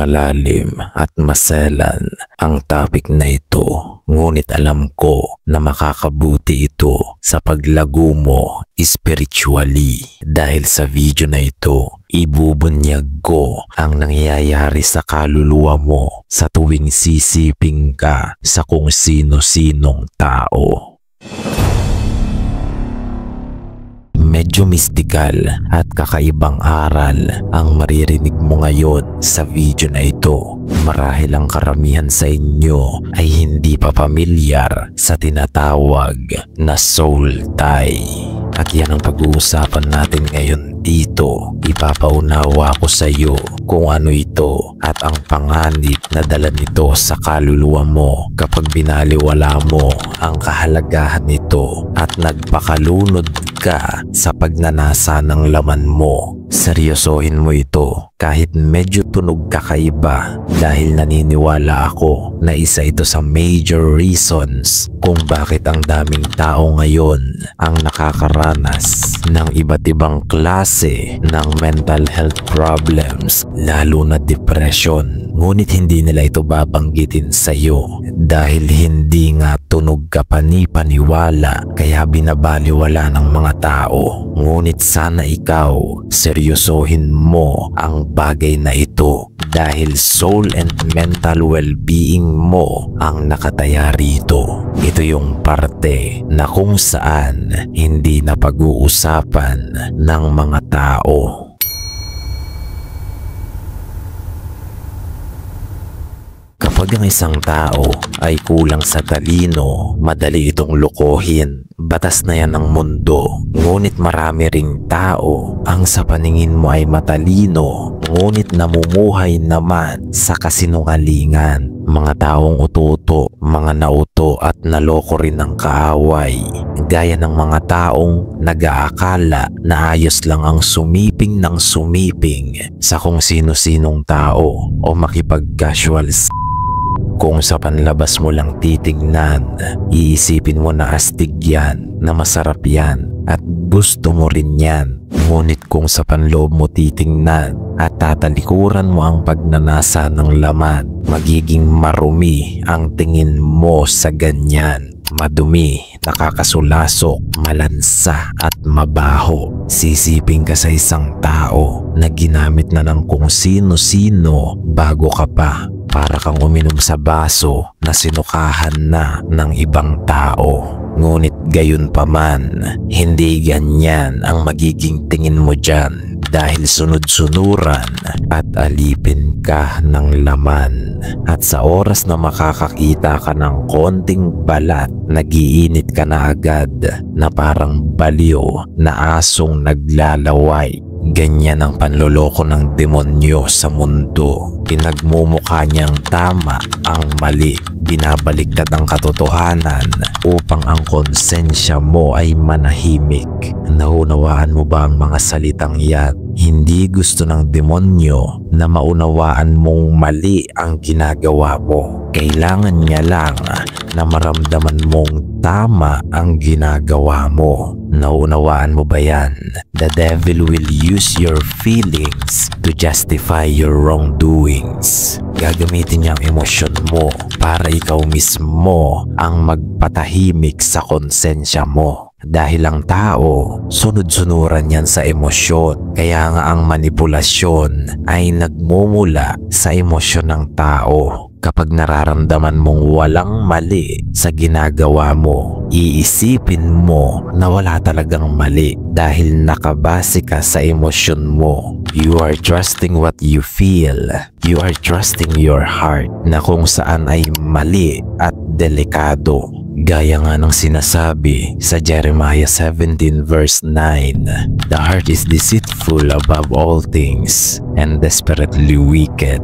malalim at maselan ang topic na ito, ngunit alam ko na makakabuti ito sa paglago mo spiritually. Dahil sa video na ito, ibubunyag ko ang nangyayari sa kaluluwa mo sa tuwing sisiping ka sa kung sino-sinong tao. Medyo mistikal at kakaibang aral ang maririnig mo ngayon sa video na ito. Marahil ang karamihan sa inyo ay hindi pa pamilyar sa tinatawag na soul tie. At yan ang pag-uusapan natin ngayon dito. Ipapaunawa ko sa iyo kung ano ito at ang panganib na dala nito sa kaluluwa mo kapag binaliwala mo ang kahalagahan nito at nagpakalunod ka sa pagnanasa ng laman mo. Seryosohin mo ito kahit medyo tunog kakaiba dahil naniniwala ako na isa ito sa major reasons kung bakit ang daming tao ngayon ang nakakaranas ng iba't ibang klase ng mental health problems, lalo na depression. Ngunit hindi nila ito babanggitin sa iyo dahil hindi nga tunog ka panipaniwala kaya binabaliwala ng mga tao. Ngunit sana ikaw seryosohin mo ang bagay na ito dahil soul and mental well-being mo ang nakataya rito. Ito yung parte na kung saan hindi na pag-uusapan ng mga tao. Kapag ang isang tao ay kulang sa talino, madali itong lokohin. Batas na yan ng mundo. Ngunit marami ring tao ang sa paningin mo ay matalino, ngunit namumuhay naman sa kasinungalingan. Mga taong ututo, mga nauto at naloko rin ng kaaway. Gaya ng mga taong nag-aakala na ayos lang ang sumiping ng sumiping sa kung sino-sinong tao o makipag-casual kung sa panlabas mo lang titignan, iisipin mo na astig yan, na masarap yan, at gusto mo rin yan. Ngunit kung sa panloob mo titignan at tatalikuran mo ang pagnanasa ng laman, magiging marumi ang tingin mo sa ganyan. Madumi, nakakasulasok, malansa at mabaho. Sisiping ka sa isang tao na ginamit na ng kung sino-sino bago ka pa. Para kang uminom sa baso na sinukahan na ng ibang tao. Ngunit gayon pa man, hindi ganyan ang magiging tingin mo dyan dahil sunod-sunuran at alipin ka ng laman. At sa oras na makakakita ka ng konting balat, nagiinit ka na agad na parang baliw na asong naglalaway. Ganyan ang panloloko ng demonyo sa mundo. Pinagmumukha niyang tama ang mali. Binabaliktad ang katotohanan upang ang konsensya mo ay manahimik. Naunawaan mo ba ang mga salitang yan? Hindi gusto ng demonyo na maunawaan mong mali ang ginagawa mo. Kailangan niya lang na maramdaman mong tama ang ginagawa mo. Naunawaan mo ba yan? The devil will use your feelings to justify your wrongdoings. Gagamitin niya ang emosyon mo para ikaw mismo ang magpatahimik sa konsensya mo. Dahil ang tao, sunod-sunuran yan sa emosyon. Kaya nga ang manipulasyon ay nagmumula sa emosyon ng tao. Kapag nararamdaman mong walang mali sa ginagawa mo, iisipin mo na wala talagang mali dahil nakabase ka sa emosyon mo. You are trusting what you feel. You are trusting your heart na kung saan ay mali at delikado. Gaya nga ng sinasabi sa Jeremiah 17 verse 9, the heart is deceitful above all things and desperately wicked.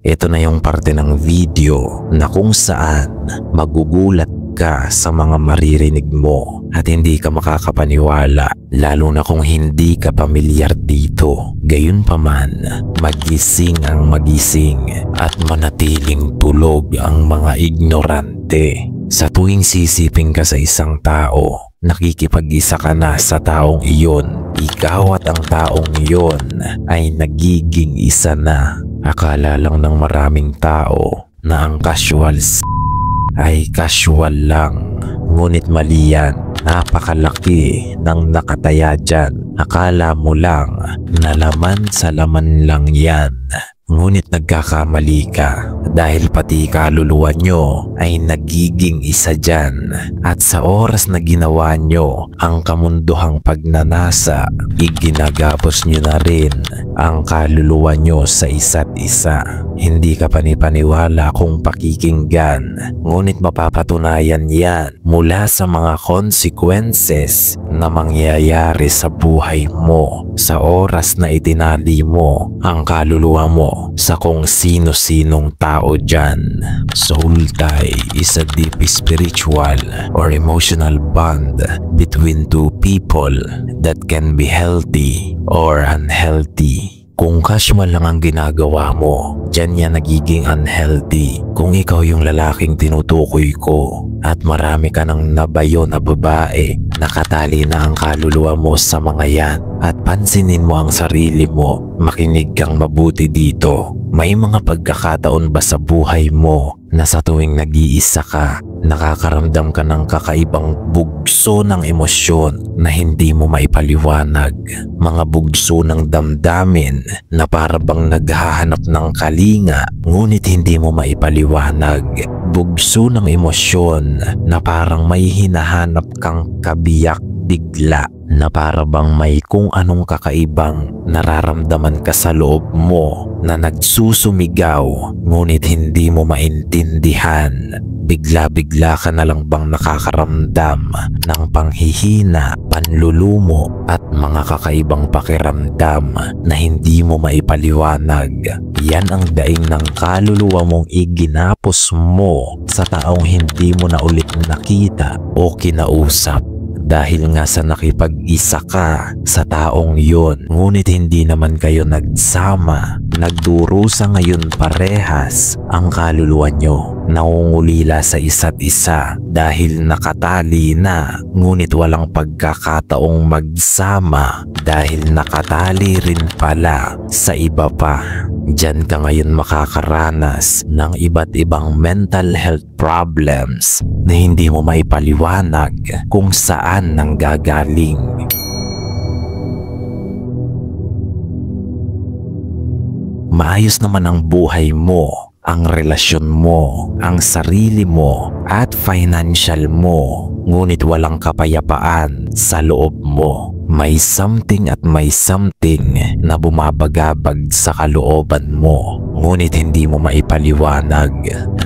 Ito na yung parte ng video na kung saan magugulat ka sa mga maririnig mo at hindi ka makakapaniwala, lalo na kung hindi ka pamilyar dito. Gayunpaman, magising ang magising at manatiling tulog ang mga ignorante. Sa tuwing sisiping ka sa isang tao, nakikipag-isa ka na sa taong iyon. Ikaw at ang taong iyon ay nagiging isa na. Akala lang ng maraming tao na ang casual ay casual lang. Ngunit mali yan. Napakalaki ng nakataya dyan. Akala mo lang na laman sa laman lang yan. Ngunit nagkakamali ka dahil pati kaluluwa nyo ay nagiging isa dyan. At sa oras na ginawa nyo ang kamunduhang pagnanasa, iginagapos nyo na rin ang kaluluwa nyo sa isa't isa. Hindi ka panipaniwala kung pakikinggan, ngunit mapapatunayan yan mula sa mga consequences na mangyayari sa buhay mo sa oras na itinali mo ang kaluluwa mo sa kung sino-sinong tao dyan. Soul tie is a deep spiritual or emotional bond between two people that can be healthy or unhealthy. Kung casual lang ang ginagawa mo, dyan yan nagiging unhealthy. Kung ikaw yung lalaking tinutukoy ko at marami ka ng nabayo na babae, nakatali na ang kaluluwa mo sa mga yan. At pansinin mo ang sarili mo, makinig kang mabuti dito. May mga pagkakataon ba sa buhay mo na sa tuwing nag-iisa ka, nakakaramdam ka ng kakaibang bugso ng emosyon na hindi mo maipaliwanag? Mga bugso ng damdamin na parabang naghahanap ng kalinga ngunit hindi mo maipaliwanag. Bugso ng emosyon na parang may hinahanap kang kabiyak bigla, na parabang may kung anong kakaibang nararamdaman ka sa loob mo na nagsusumigaw ngunit hindi mo maintindihan. Bigla-bigla ka na lang bang nakakaramdam ng panghihina, panlulumo at mga kakaibang pakiramdam na hindi mo maipaliwanag? Yan ang daing ng kaluluwa mong iginapos mo sa taong hindi mo na ulit nakita o kinausap. Dahil nga sa nakipag-isa ka sa taong yon, ngunit hindi naman kayo nagsama, nagdurusa ngayon parehas ang kaluluwa nyo. Nangungulila sa isa't isa dahil nakatali na, ngunit walang pagkakataong magsama dahil nakatali rin pala sa iba pa. Diyan ka ngayon makakaranas ng iba't ibang mental health problems na hindi mo maipaliwanag kung saan nanggagaling. Maayos naman ang buhay mo, ang relasyon mo, ang sarili mo at financial mo, ngunit walang kapayapaan sa loob mo. May something at may something na bumabagabag sa kalooban mo, ngunit hindi mo maipaliwanag.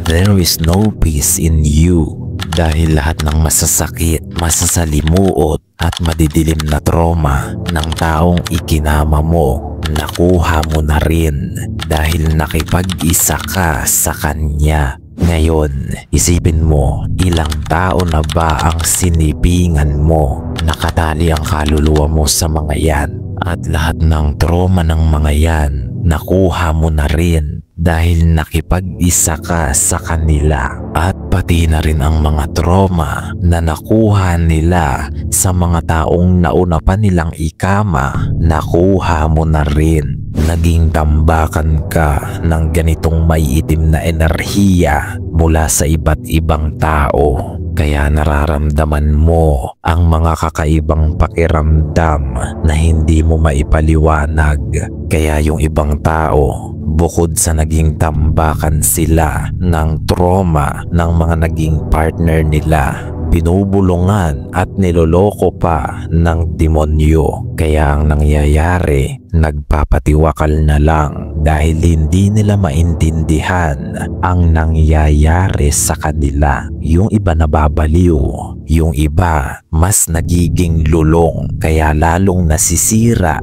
There is no peace in you dahil lahat ng masasakit, masasalimuot at madidilim na trauma ng taong ikinama mo, nakuha mo na rin dahil nakipag-isa ka sa kanya. Ngayon, isipin mo, ilang tao na ba ang sinipingan mo? Nakatali ang kaluluwa mo sa mga yan at lahat ng trauma ng mga yan, nakuha mo na rin dahil nakipag-isa ka sa kanila. At pati na rin ang mga trauma na nakuha nila sa mga taong nauna pa nilang ikama, nakuha mo na rin. Naging tambakan ka ng ganitong may itim na enerhiya mula sa iba't ibang tao. Kaya nararamdaman mo ang mga kakaibang pakiramdam na hindi mo maipaliwanag. Kaya yung ibang tao, bukod sa naging tambakan sila ng trauma ng mga naging partner nila, binubulungan at niloloko pa ng demonyo. Kaya ang nangyayari, nagpapatiwakal na lang dahil hindi nila maintindihan ang nangyayari sa kanila. Yung iba nababaliw, yung iba mas nagiging lulong, kaya lalong nasisira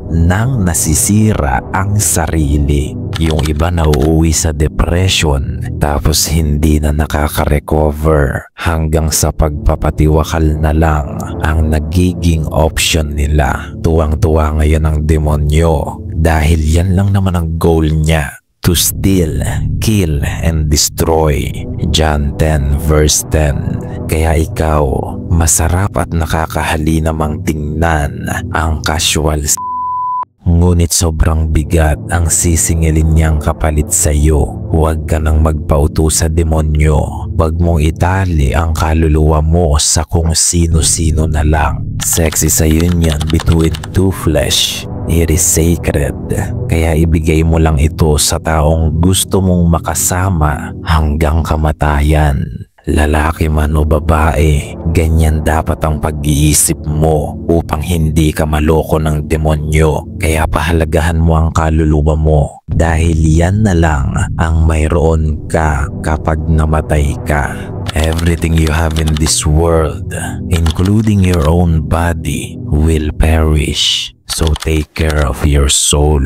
ang sarili. Yung iba nauuwi sa depression tapos hindi na nakaka-recover hanggang sa pagpapatiwakal na lang ang nagiging option nila. Tuwang-tuwa ngayon ang demonyo dahil yan lang naman ang goal niya, to steal, kill, and destroy. John 10 verse 10. Kaya ikaw, masarap at nakakahali namang tingnan ang casual ngunit sobrang bigat ang sisingilin niyang kapalit sa iyo. Huwag ka nang magpauto sa demonyo. Huwag mong itali ang kaluluwa mo sa kung sino-sino na lang. Sexy sa union between two flesh. It is sacred. Kaya ibigay mo lang ito sa taong gusto mong makasama hanggang kamatayan. Lalaki man o babae, ganyan dapat ang pag-iisip mo upang hindi ka maloko ng demonyo. Kaya pahalagahan mo ang kaluluwa mo dahil yan na lang ang mayroon ka kapag namatay ka. Everything you have in this world, including your own body, will perish. So take care of your soul.